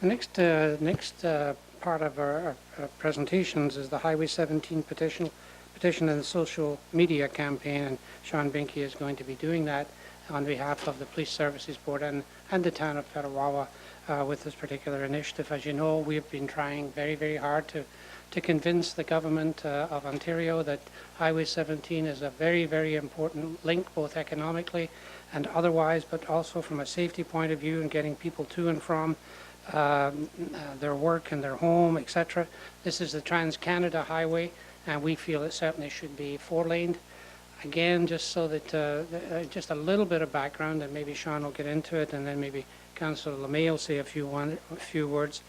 The next part of our presentations is the Highway 17 petition and the social media campaign, and Shawn Behnke is going to be doing that on behalf of the Police Services Board and the town of Petawawa with this particular initiative. As you know, we've been trying very, very hard to convince the government of Ontario that Highway 17 is a very, very important link, both economically and otherwise, but also from a safety point of view and getting people to and from their work and their home, etc. This is the Trans-Canada Highway, and we feel it certainly should be four-laned. Again, just so that, just a little bit of background, and maybe Shawn will get into it, and then maybe Councillor LeMay will say a few words.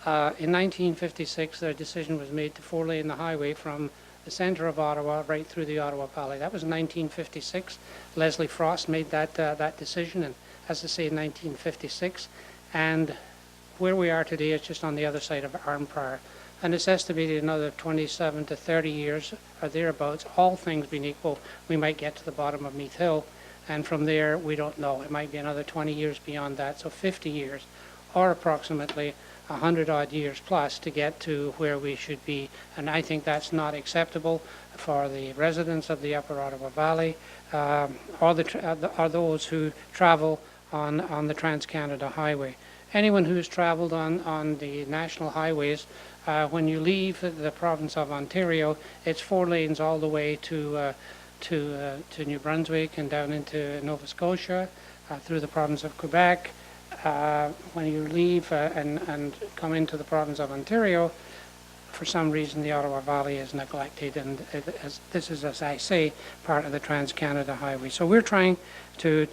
In 1956, the decision was made to four-lane the highway from the centre of Ottawa right through the Ottawa Valley. That was 1956. Leslie Frost made that decision, and as I say, 1956. And where we are today is just on the other side of Arnprior. And it's estimated another 27 to 30 years or thereabouts, all things being equal, we might get to the bottom of Meath Hill. And from there, we don't know. It might be another 20 years beyond that, so 50 years, or approximately 100 odd years plus to get to where we should be. And I think that's not acceptable for the residents of the Upper Ottawa Valley or those who travel on the Trans-Canada Highway. Anyone who's traveled on the national highways, when you leave the province of Ontario, it's four lanes all the way to New Brunswick and down into Nova Scotia, through the province of Quebec. When you leave and come into the province of Ontario, for some reason the Ottawa Valley is neglected, and this is, as I say, part of the Trans-Canada Highway. So we're trying to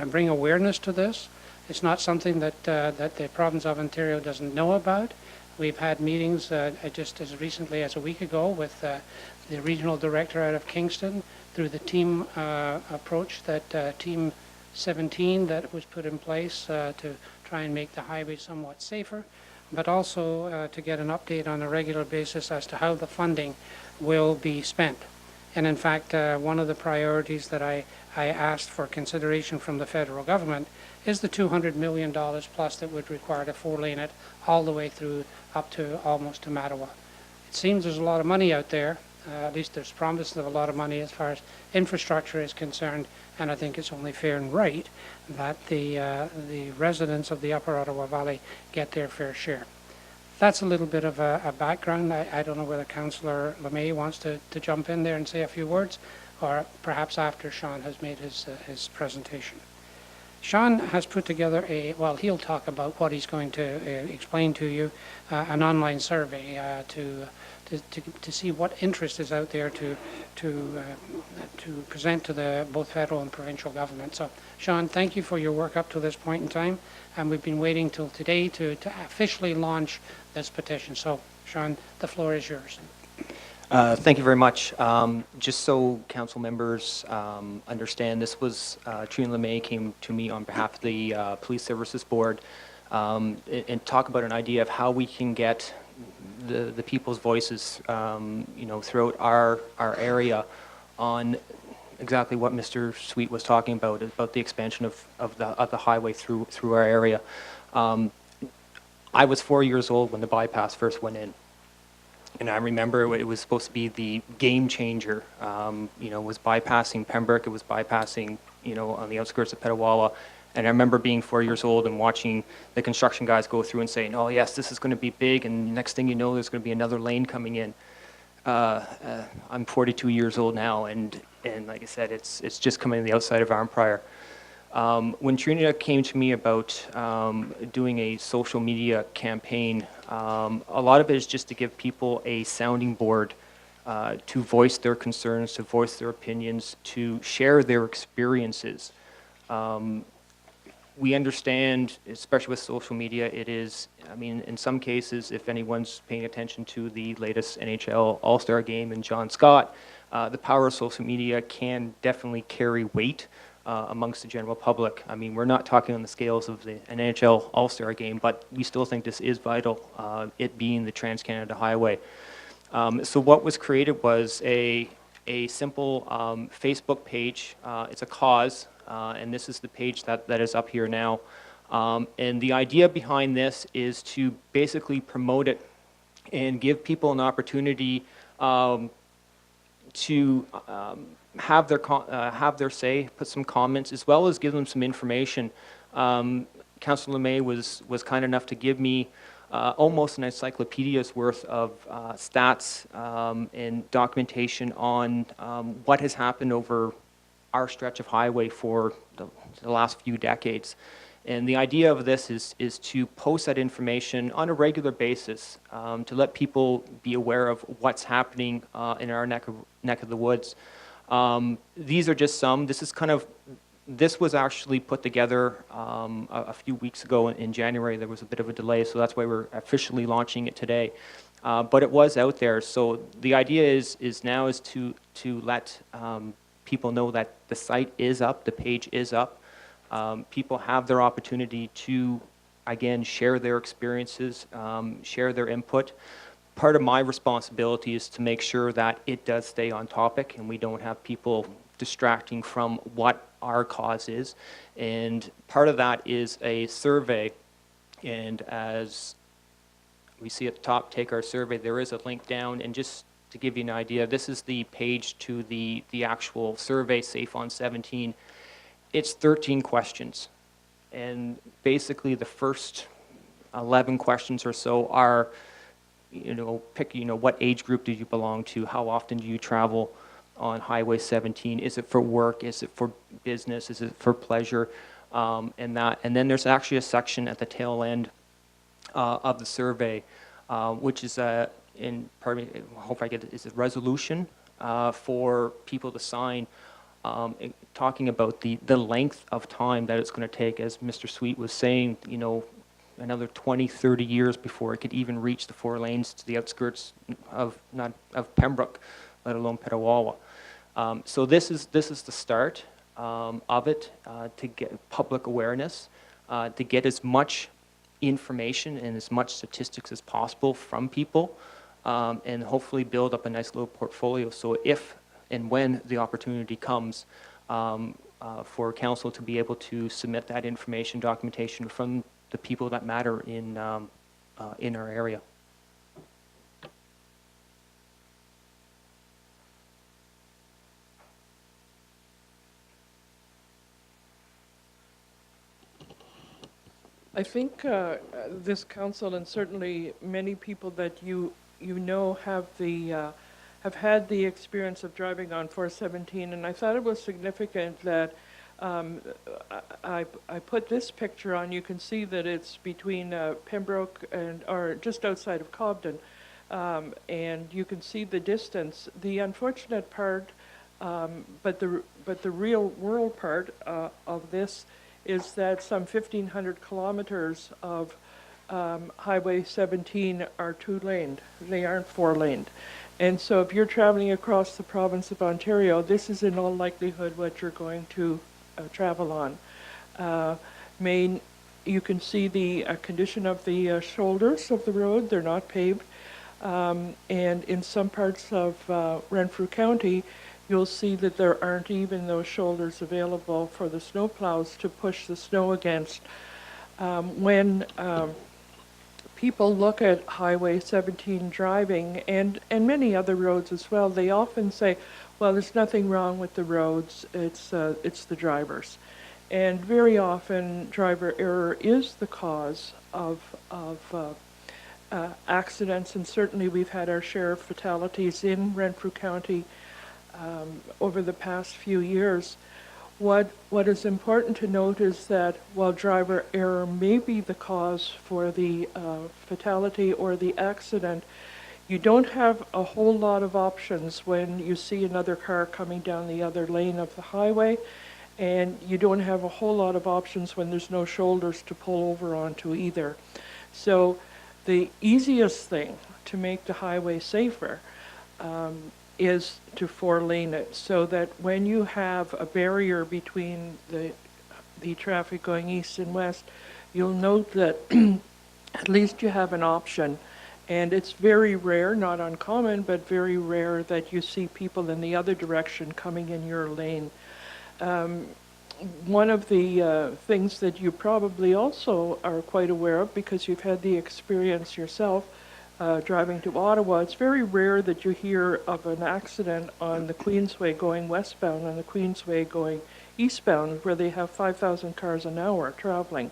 bring awareness to this. It's not something that the province of Ontario doesn't know about. We've had meetings just as recently as a week ago with the regional director out of Kingston through the team approach, that Team 17 that was put in place to try and make the highway somewhat safer, but also to get an update on a regular basis as to how the funding will be spent. And in fact, one of the priorities that I asked for consideration from the federal government is the $200 million plus that would require to four-lane it all the way through up to almost to Mattawa. It seems there's a lot of money out there. At least there's promise of a lot of money as far as infrastructure is concerned, and I think it's only fair and right that the residents of the Upper Ottawa Valley get their fair share. That's a little bit of a background. I don't know whether Councillor LeMay wants to jump in there and say a few words, or perhaps after Shawn has made his presentation. Shawn has put together he'll talk about what he's going to explain to you, an online survey to see what interest is out there to present to both federal and provincial government. So, Shawn, thank you for your work up to this point in time, and we've been waiting till today to officially launch this petition. So, Shawn, the floor is yours. Thank you very much. Just so council members understand, this was Trina LeMay came to me on behalf of the Police Services Board and talk about an idea of how we can get the people's voices, throughout our area on exactly what Mr. Sweet was talking about the expansion of the highway through our area. I was 4 years old when the bypass first went in. And I remember it was supposed to be the game changer. Was bypassing Pembroke, it was bypassing, on the outskirts of Petawawa. And I remember being 4 years old and watching the construction guys go through and saying, oh yes, this is going to be big, and next thing you know, there's going to be another lane coming in. I'm 42 years old now, and like I said, it's just coming to the outside of Arnprior. When Trina came to me about doing a social media campaign, a lot of it is just to give people a sounding board to voice their concerns, to voice their opinions, to share their experiences. We understand, especially with social media, it is, in some cases, if anyone's paying attention to the latest NHL All-Star game and John Scott, the power of social media can definitely carry weight amongst the general public. We're not talking on the scales of an NHL All-Star game, but we still think this is vital, it being the Trans-Canada Highway. So what was created was a simple Facebook page. It's a cause, and this is the page that is up here now. And the idea behind this is to basically promote it and give people an opportunity to have their say, put some comments, as well as give them some information. Councillor LeMay was kind enough to give me almost an encyclopedia's worth of stats and documentation on what has happened over our stretch of highway for the last few decades. And the idea of this is to post that information on a regular basis to let people be aware of what's happening in our neck of the woods. These are just some. This was actually put together a few weeks ago in January. There was a bit of a delay, so that's why we're officially launching it today. But it was out there. So the idea is to let people know that the site is up, the page is up. People have their opportunity to, again, share their experiences, share their input. Part of my responsibility is to make sure that it does stay on topic and we don't have people distracting from what our cause is. And part of that is a survey. And as we see at the top, take our survey, there is a link down. And just to give you an idea, this is the page to the actual survey, Safe on 17. It's 13 questions. And basically the first 11 questions or so are, pick, what age group do you belong to? How often do you travel on Highway 17? Is it for work? Is it for business? Is it for pleasure? And then there's actually a section at the tail end of the survey, which is pardon me, I hope I get it, is a resolution for people to sign, talking about the length of time that it's going to take, as Mr. Sweet was saying, another 20, 30 years before it could even reach the 4 lanes to the outskirts of Pembroke, let alone Petawawa. So this is the start of it, to get public awareness, to get as much information and as much statistics as possible from people, and hopefully build up a nice little portfolio. So if and when the opportunity comes for council to be able to submit that information, documentation from the people that matter in our area. I think this council, and certainly many people that you know have had the experience of driving on 417, and I thought it was significant that I put this picture on. You can see that it's between Pembroke or just outside of Cobden, and you can see the distance. The unfortunate part, but the real world part of this is that some 1,500 kilometers of Highway 17 are 2-laned. They aren't 4-laned. And so if you're traveling across the province of Ontario, this is in all likelihood what you're going to travel on. You can see the condition of the shoulders of the road. They're not paved. And in some parts of Renfrew County, you'll see that there aren't even those shoulders available for the snowplows to push the snow against. When people look at Highway 17 driving, and many other roads as well, they often say, well, there's nothing wrong with the roads, it's the drivers. And very often driver error is the cause of accidents, and certainly we've had our share of fatalities in Renfrew County over the past few years. What is important to note is that while driver error may be the cause for the fatality or the accident, you don't have a whole lot of options when you see another car coming down the other lane of the highway, and you don't have a whole lot of options when there's no shoulders to pull over onto either. So the easiest thing to make the highway safer is to 4-lane it, so that when you have a barrier between the traffic going east and west, you'll note that at least you have an option. And it's very rare, not uncommon, but very rare that you see people in the other direction coming in your lane. one of the things that you probably also are quite aware of, because you've had the experience yourself driving to Ottawa, it's very rare that you hear of an accident on the Queensway going westbound and the Queensway going eastbound, where they have 5,000 cars an hour traveling.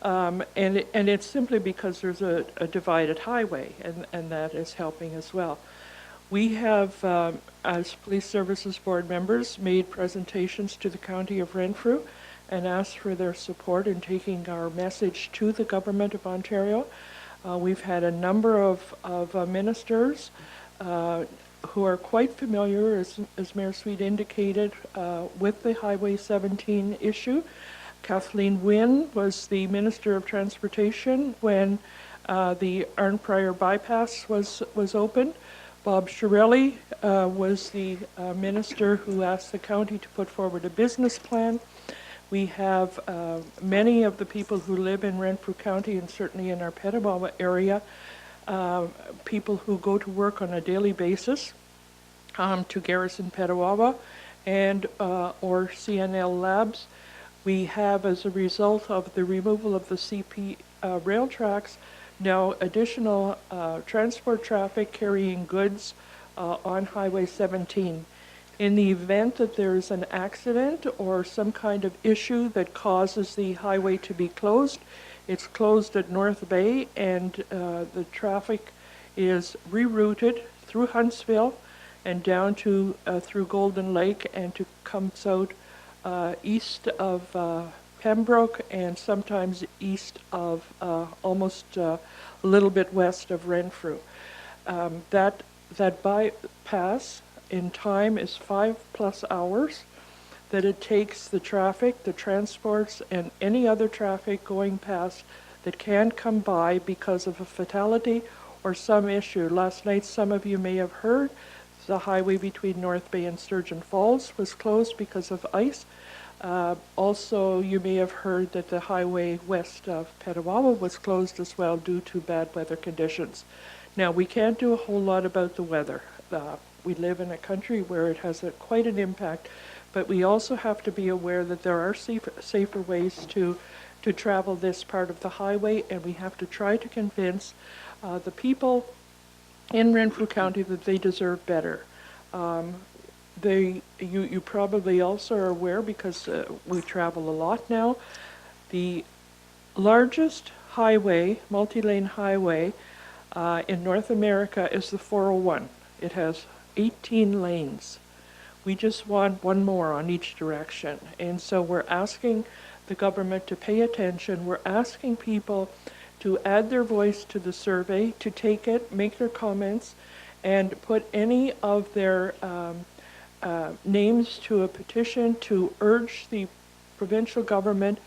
And it's simply because there's a divided highway, and that is helping as well. We have, as Police Services Board members, made presentations to the County of Renfrew and asked for their support in taking our message to the Government of Ontario. We've had a number of ministers who are quite familiar, as Mayor Sweet indicated, with the Highway 17 issue. Kathleen Wynne was the Minister of Transportation when the Arnprior bypass was opened. Bob Shirelli was the minister who asked the county to put forward a business plan. We have many of the people who live in Renfrew County and certainly in our Petawawa area, people who go to work on a daily basis to Garrison Petawawa and or CNL Labs. We have, as a result of the removal of the CP rail tracks, now additional transport traffic carrying goods on Highway 17. In the event that there is an accident or some kind of issue that causes the highway to be closed, it's closed at North Bay, and the traffic is rerouted through Huntsville and down to through Golden Lake and to comes out east of Pembroke and sometimes east of almost a little bit west of Renfrew. That bypass in time is 5+ hours that it takes the traffic, the transports, and any other traffic going past that can come by because of a fatality or some issue. Last night, some of you may have heard, the highway between North Bay and Sturgeon Falls was closed because of ice. Also, you may have heard that the highway west of Petawawa was closed as well due to bad weather conditions. Now, we can't do a whole lot about the weather. We live in a country where it has quite an impact, but we also have to be aware that there are safer ways to travel this part of the highway, and we have to try to convince the people in Renfrew County that they deserve better. You probably also are aware, because we travel a lot now, the largest highway, multi-lane highway in North America is the 401. It has 18 lanes. We just want one more on each direction. And so we're asking the government to pay attention. We're asking people to add their voice to the survey, to take it, make their comments, and put any of their names to a petition to urge the provincial government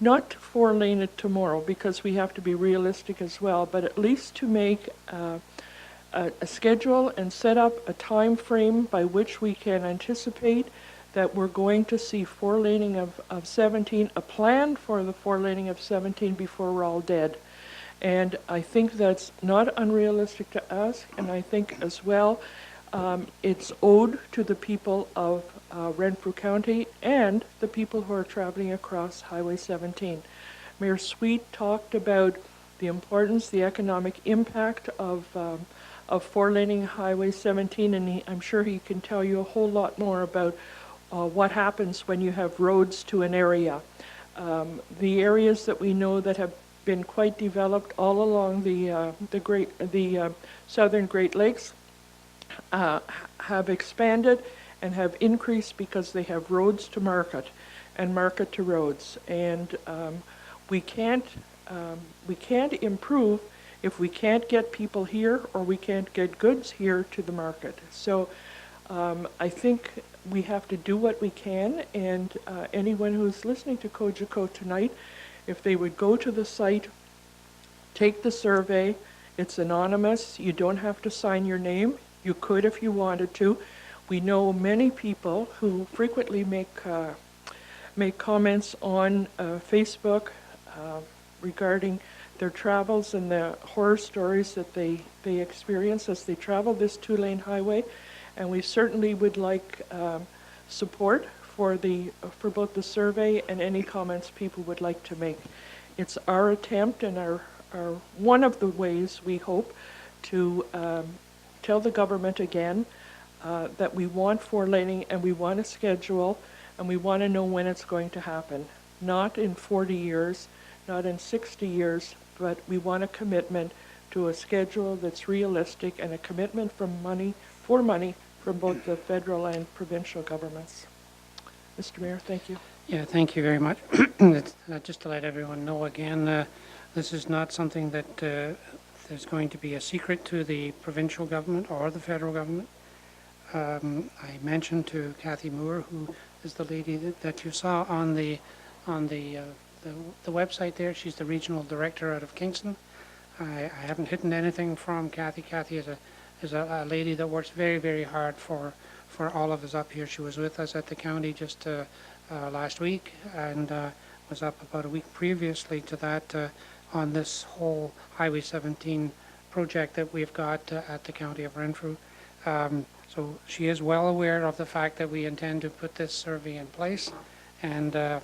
not to 4-lane it tomorrow, because we have to be realistic as well, but at least to make a schedule and set up a time frame by which we can anticipate that we're going to see 4-laning of 17, a plan for the 4-laning of 17 before we're all dead. And I think that's not unrealistic to ask, and I think as well it's owed to the people of Renfrew County and the people who are traveling across Highway 17. Mayor Sweet talked about the importance, the economic impact of 4-laning Highway 17, and I'm sure he can tell you a whole lot more about what happens when you have roads to an area. The areas that we know that have been quite developed all along the southern Great Lakes have expanded and have increased because they have roads to market and market to roads. And we can't improve if we can't get people here or we can't get goods here to the market. So I think we have to do what we can, and anyone who's listening to COGECO tonight, if they would go to the site, take the survey. It's anonymous. You don't have to sign your name. You could if you wanted to. We know many people who frequently make comments on Facebook regarding their travels and the horror stories that they experience as they travel this 2-lane highway. And we certainly would like support for both the survey and any comments people would like to make. It's our attempt and our one of the ways we hope to tell the government again that we want 4-laning and we want a schedule and we want to know when it's going to happen. Not in 40 years, not in 60 years, but we want a commitment to a schedule that's realistic and a commitment for money from both the federal and provincial governments. Mr. Mayor, thank you. Yeah, thank you very much. Just to let everyone know again, this is not something that there's going to be a secret to the provincial government or the federal government. I mentioned to Kathy Moore, who is the lady that you saw on the website there. She's the regional director out of Kingston. I haven't hidden anything from Kathy. Kathy is a lady that works very, very hard for all of us up here. She was with us at the county just last week and was up about a week previously to that on this whole Highway 17 project that we've got at the county of Renfrew. So she is well aware of the fact that we intend to put this survey in place, and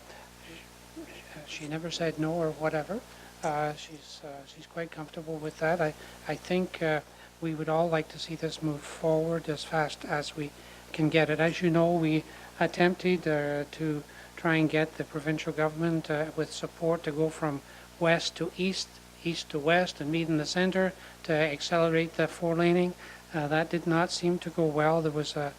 she never said no or whatever. She's quite comfortable with that. I think we would all like to see this move forward as fast as we can get it. As you know, we attempted to try and get the provincial government with support to go from west to east, east to west, and meet in the centre to accelerate the 4-laning. That did not seem to go well. There was a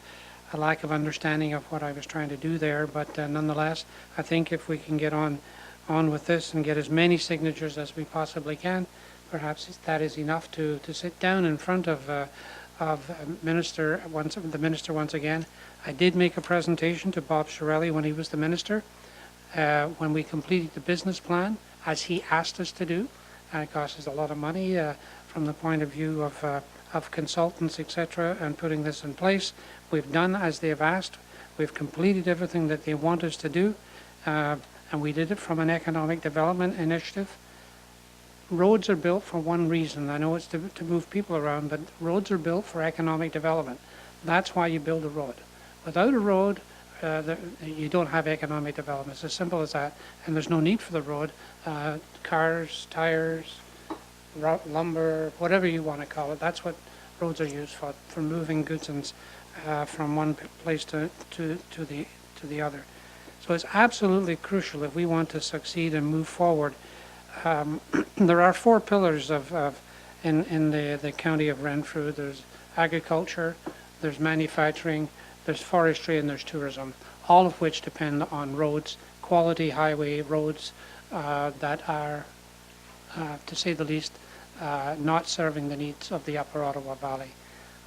lack of understanding of what I was trying to do there, but nonetheless, I think if we can get on with this and get as many signatures as we possibly can, perhaps that is enough to sit down in front of the minister once again. I did make a presentation to Bob Shirelli when he was the minister, when we completed the business plan, as he asked us to do. It cost us a lot of money from the point of view of consultants, etc., and putting this in place. We've done as they've asked. We've completed everything that they want us to do, and we did it from an economic development initiative. Roads are built for one reason. I know it's to move people around, but roads are built for economic development. That's why you build a road. Without a road, you don't have economic development. It's as simple as that. And there's no need for the road. Cars, tires, lumber, whatever you want to call it. That's what roads are used for moving goods and from one place to the other. So it's absolutely crucial if we want to succeed and move forward. There are 4 pillars in the county of Renfrew. There's agriculture, there's manufacturing, there's forestry, and there's tourism, all of which depend on roads, quality highway roads that are, to say the least, not serving the needs of the Upper Ottawa Valley.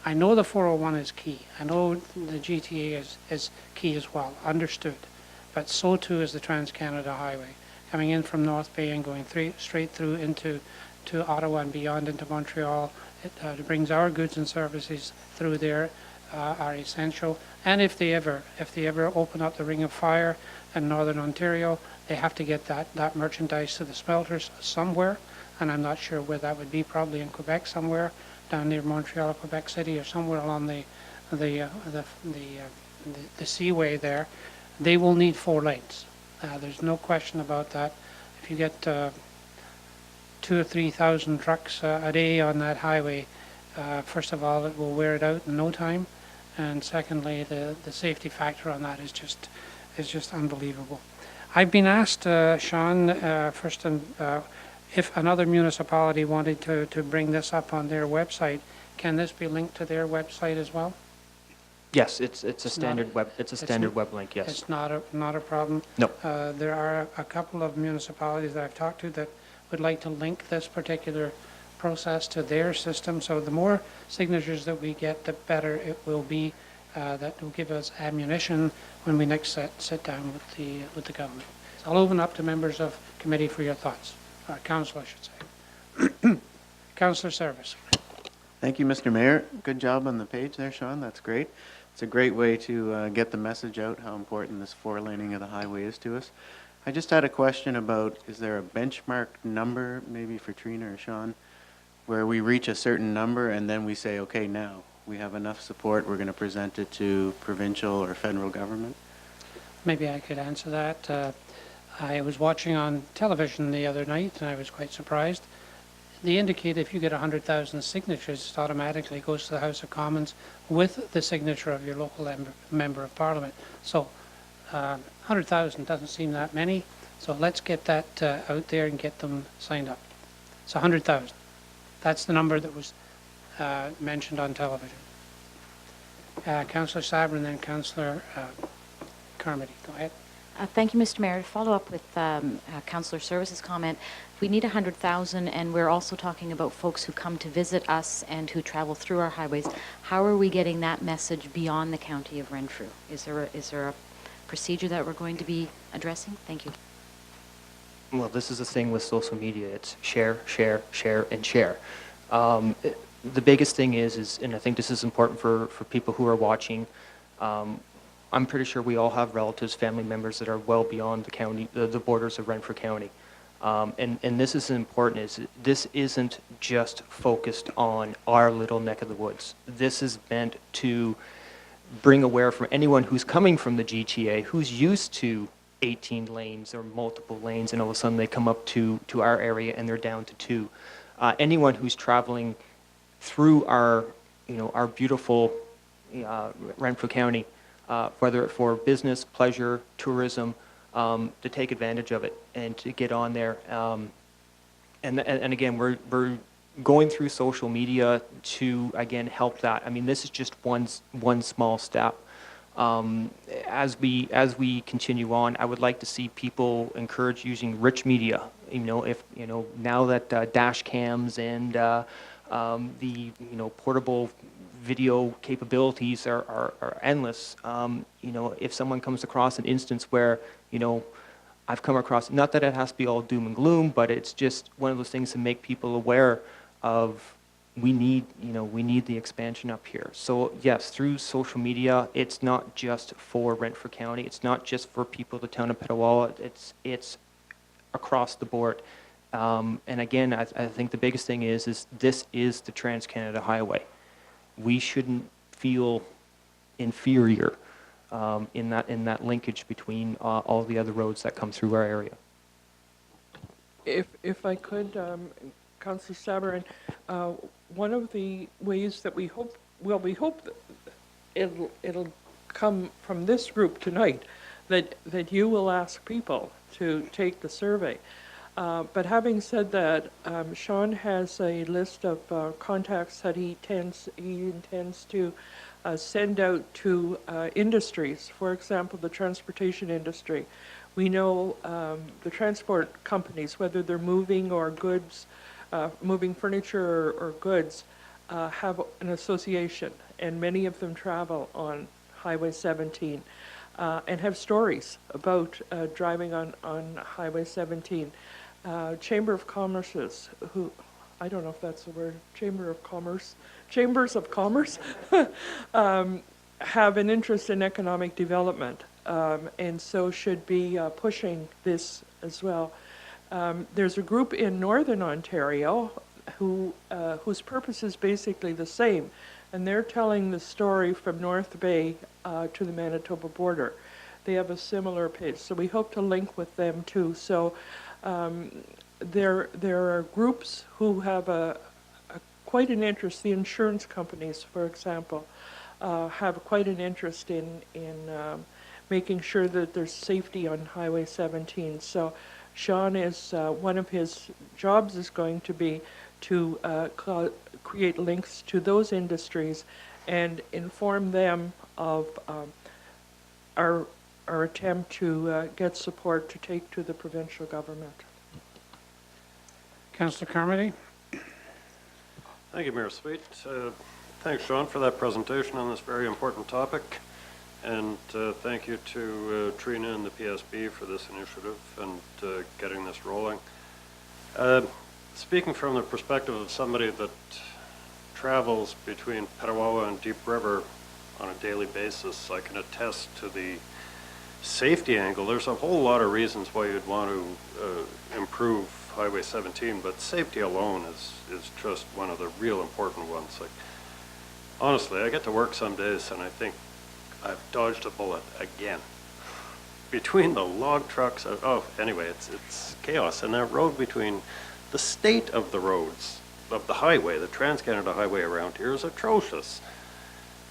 I know the 401 is key. I know the GTA is key as well, understood. But so too is the Trans-Canada Highway. Coming in from North Bay and going straight through into Ottawa and beyond into Montreal, it brings our goods and services through there are essential. And if they ever open up the Ring of Fire in Northern Ontario, they have to get that merchandise to the smelters somewhere, and I'm not sure where that would be. Probably in Quebec somewhere, down near Montreal or Quebec City, or somewhere along the seaway there. They will need 4 lanes. There's no question about that. If you get 2,000 or 3,000 trucks a day on that highway, first of all, it will wear it out in no time, and secondly, the safety factor on that is just unbelievable. I've been asked, Shawn, if another municipality wanted to bring this up on their website, can this be linked to their website as well? Yes, it's a standard web link. Yes, it's not a problem. No. There are a couple of municipalities that I've talked to that would like to link this particular process to their system. So the more signatures that we get, the better it will be. That will give us ammunition when we next sit down with the government. So I'll open up to members of committee for your thoughts, or council, I should say. Councillor Service. Thank you, Mr. Mayor. Good job on the page there, Shawn. That's great. It's a great way to get the message out how important this 4-laning of the highway is to us. I just had a question about, is there a benchmark number, maybe for Trina or Shawn, where we reach a certain number and then we say, okay, now we have enough support, we're going to present it to provincial or federal government? Maybe I could answer that. I was watching on television the other night, and I was quite surprised. They indicate if you get 100,000 signatures, it automatically goes to the House of Commons with the signature of your local member of Parliament. So 100,000 doesn't seem that many, so let's get that out there and get them signed up. So 100,000. That's the number that was mentioned on television. Councillor Saber and then Councillor Carmody. Go ahead. Thank you, Mr. Mayor. To follow up with Councillor Service's comment, we need 100,000, and we're also talking about folks who come to visit us and who travel through our highways. How are we getting that message beyond the county of Renfrew? Is there a procedure that we're going to be addressing? Thank you. Well, this is the thing with social media. It's share, share, share, and share. The biggest thing is, and I think this is important for people who are watching, I'm pretty sure we all have relatives, family members that are well beyond the county, the borders of Renfrew County. And this is important, this isn't just focused on our little neck of the woods. This is meant to bring aware from anyone who's coming from the GTA, who's used to 18 lanes or multiple lanes, and all of a sudden they come up to our area and they're down to 2. Anyone who's traveling through our beautiful Renfrew County, whether for business, pleasure, tourism, to take advantage of it and to get on there. And again, we're going through social media to, again, help that. I mean, this is just one small step. As we continue on, I would like to see people encourage using rich media. Now that dash cams and the portable video capabilities are endless. If someone comes across an instance where I've come across, not that it has to be all doom and gloom, but it's just one of those things to make people aware of we need the expansion up here. So yes, through social media, it's not just for Renfrew County. It's not just for people of the town of Petawawa. It's across the board. And again, I think the biggest thing is this is the Trans-Canada Highway. We shouldn't feel inferior in that linkage between all the other roads that come through our area. If I could, Councillor Saber, one of the ways that we hope that it'll come from this group tonight, that you will ask people to take the survey. But having said that, Shawn has a list of contacts that he intends to send out to industries. For example, the transportation industry. We know the transport companies, whether they're moving or goods, moving furniture or goods, have an association, and many of them travel on Highway 17 and have stories about driving on Highway 17. Chamber of Commerce's, who, I don't know if that's the word, Chambers of Commerce, have an interest in economic development, and so should be pushing this as well. There's a group in Northern Ontario whose purpose is basically the same, and they're telling the story from North Bay to the Manitoba border. They have a similar page, so we hope to link with them too. So there are groups who have quite an interest. The insurance companies, for example, have quite an interest in making sure that there's safety on Highway 17. So Shawn is, one of his jobs is going to be to create links to those industries and inform them of our attempt to get support to take to the provincial government. Councillor Carmody. Thank you, Mayor Sweet. Thanks, Shawn, for that presentation on this very important topic. And thank you to Trina and the PSB for this initiative and getting this rolling. Speaking from the perspective of somebody that travels between Petawawa and Deep River on a daily basis, I can attest to the safety angle. There's a whole lot of reasons why you'd want to improve Highway 17, but safety alone is just one of the real important ones. Like, honestly, I get to work some days and I think I've dodged a bullet again. between the log trucks, anyway, it's chaos. And that road between the state of the roads, of the highway, the Trans-Canada Highway around here is atrocious.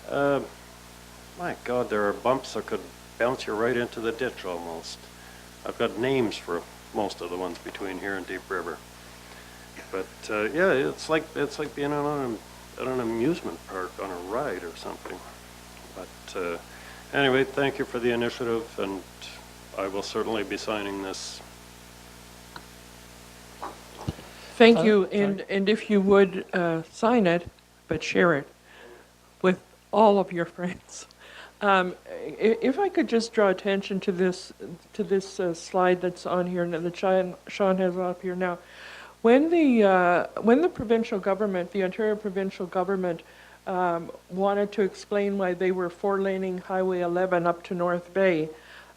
My God, there are bumps that could bounce you right into the ditch almost. I've got names for most of the ones between here and Deep River. But yeah, it's like being on an amusement park on a ride or something. But anyway, thank you for the initiative, and I will certainly be signing this. Thank you, and if you would sign it, but share it with all of your friends. If I could just draw attention to this slide that's on here, and that Shawn has up here now. When the provincial government, the Ontario provincial government, wanted to explain why they were four-laning Highway 11 up to North Bay,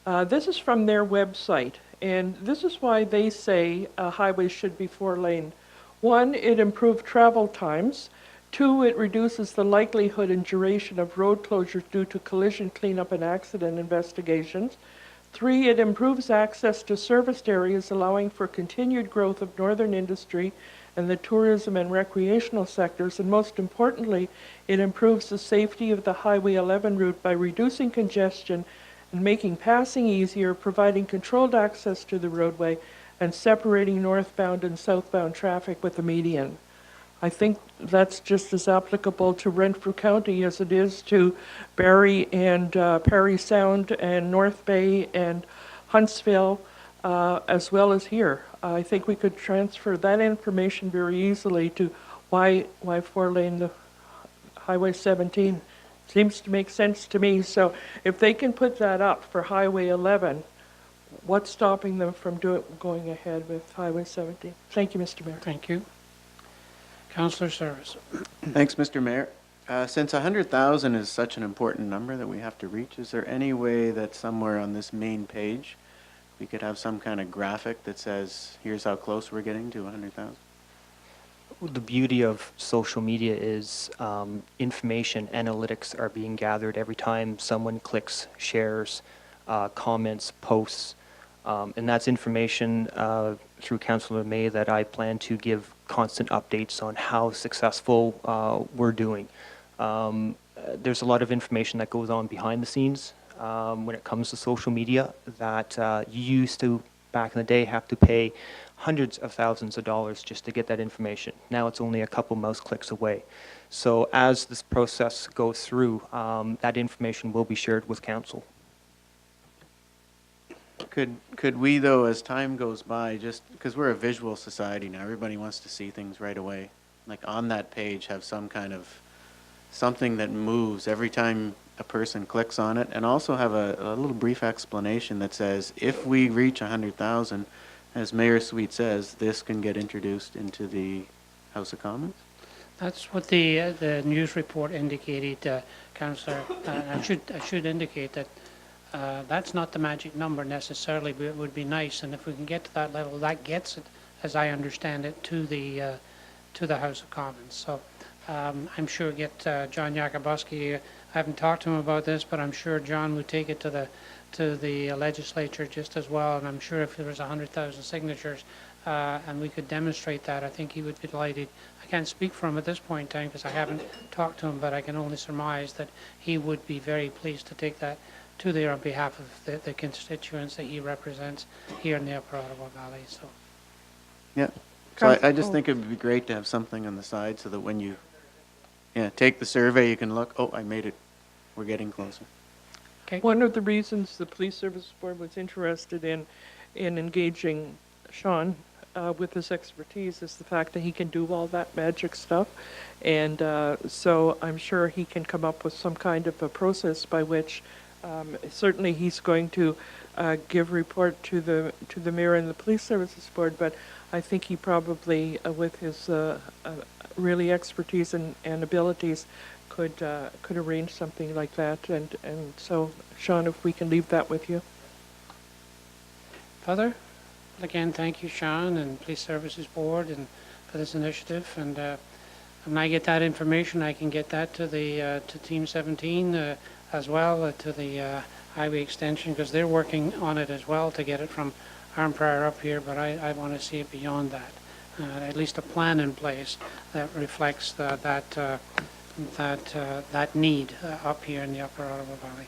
this is from their website, and this is why they say highways should be four-lane. 1, it improved travel times. 2, it reduces the likelihood and duration of road closures due to collision cleanup and accident investigations. 3, it improves access to serviced areas, allowing for continued growth of northern industry and the tourism and recreational sectors. And most importantly, it improves the safety of the Highway 11 route by reducing congestion and making passing easier, providing controlled access to the roadway, and separating northbound and southbound traffic with a median. I think that's just as applicable to Renfrew County as it is to Barrie and Parry Sound and North Bay and Huntsville, as well as here. I think we could transfer that information very easily to why four-lane the Highway 17. Seems to make sense to me. So if they can put that up for Highway 11, what's stopping them from going ahead with Highway 17? Thank you, Mr. Mayor. Thank you. Councillor Service. Thanks, Mr. Mayor. Since 100,000 is such an important number that we have to reach, is there any way that somewhere on this main page we could have some kind of graphic that says, here's how close we're getting to 100,000? The beauty of social media is information, analytics are being gathered every time someone clicks, shares, comments, posts, and that's information through Councillor May that I plan to give constant updates on how successful we're doing. There's a lot of information that goes on behind the scenes when it comes to social media that you used to, back in the day, have to pay hundreds of thousands of dollars just to get that information. Now it's only a couple mouse clicks away. So as this process goes through, that information will be shared with council. Could we, though, as time goes by, just because we're a visual society now, everybody wants to see things right away, like on that page have some kind of something that moves every time a person clicks on it, and also have a little brief explanation that says, if we reach 100,000, as Mayor Sweet says, this can get introduced into the House of Commons? That's what the news report indicated, Councillor. I should indicate that that's not the magic number necessarily, but it would be nice, and if we can get to that level, that gets it, as I understand it, to the House of Commons. So I'm sure John Yakubuski. I haven't talked to him about this, but I'm sure John would take it to the legislature just as well. And I'm sure if there was 100,000 signatures and we could demonstrate that, I think he would be delighted. I can't speak for him at this point in time because I haven't talked to him, but I can only surmise that he would be very pleased to take that to there on behalf of the constituents that he represents here in the Upper Ottawa Valley. So, yeah. So I just think it would be great to have something on the side so that when you take the survey, you can look, oh, I made it. We're getting closer. okay. One of the reasons the Police Services Board was interested in engaging Shawn with his expertise is the fact that he can do all that magic stuff. And so I'm sure he can come up with some kind of a process by which certainly he's going to give report to the mayor and the Police Services Board, but I think he probably, with his really expertise and abilities, could arrange something like that. And so, Shawn, if we can leave that with you. Further, again, thank you, Shawn, and Police Services Board, and for this initiative. And when I get that information, I can get that to the to Team 17 as well, to the highway extension, because they're working on it as well to get it from Arnprior up here, but I want to see it beyond that. At least a plan in place that reflects that need up here in the Upper Ottawa Valley.